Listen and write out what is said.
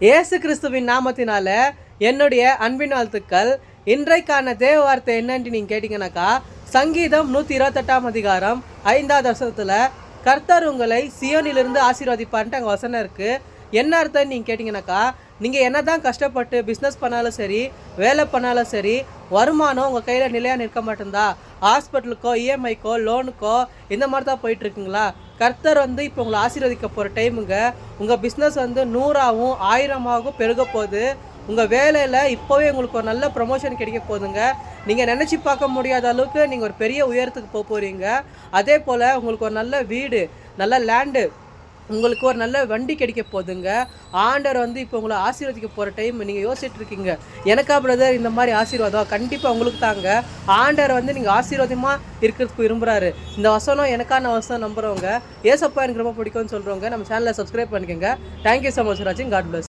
இயேசு கிறிஸ்துவின் நாமத்தினால என்னுடைய அன்பின் வாழ்த்துக்கள். இன்றைக்கான தேவ வார்த்தை என்னன்னு நீங்கள் கேட்டிங்கனாக்கா, சங்கீதம் 128 அதிகாரம் 5வது வசனத்தில் கர்த்தர் உங்களை சியோனிலிருந்து ஆசீர்வதிப்பான்ட்டு அங்கே வசனம் இருக்குது. என்ன அர்த்தம்னு நீங்கள் கேட்டிங்கனாக்கா, நீங்கள் என்ன தான் கஷ்டப்பட்டு பிஸ்னஸ் பண்ணாலும் சரி, வேலை பண்ணாலும் சரி, வருமானம் உங்கள் கையில் நிலையாக நிற்க மாட்டேந்தா, ஹாஸ்பிட்டலுக்கோ இஎம்ஐக்கோ லோனுக்கோ இந்த மாதிரி தான் போயிட்டுருக்குங்களா, கர்த்தர் இப்போ உங்களை ஆசீர்வதிக்க போகிற டைமுங்க. உங்கள் பிஸ்னஸ் 100ஆகவும் 1000ஆகவும் பெருக போகுது. உங்கள் வேலையில் இப்போவே உங்களுக்கு ஒரு நல்ல ப்ரமோஷன் கிடைக்க போகுதுங்க. நீங்கள் நினச்சி பார்க்க முடியாத அளவுக்கு நீங்கள் ஒரு பெரிய உயரத்துக்கு போக போகிறீங்க. அதே போல் உங்களுக்கு ஒரு நல்ல வீடு, நல்ல லேண்டு, உங்களுக்கு ஒரு நல்ல வண்டி கிடைக்க போகுதுங்க. ஆண்டவர் இப்போ உங்களை ஆசீர்வதிக்க போகிற டைம் நீங்கள் யோசிச்சுட்டு இருக்கீங்க, எனக்கா பிரதர் இந்த மாதிரி ஆசீர்வாதம்? கண்டிப்பாக உங்களுக்கு தாங்க. ஆண்டவர் நீங்கள் ஆசீர்வாதமாக இருக்கிறதுக்கு விரும்புகிறாரு. இந்த வசனம் எனக்கான வசனம் நம்புகிறவங்க, ஏசப்பா எனக்கு ரொம்ப பிடிக்கும்னு சொல்கிறவங்க நம்ம சேனலை சப்ஸ்கிரைப் பண்ணிக்கோங்க. தேங்க்யூ ஸோ மச் ராஜிங். God plus.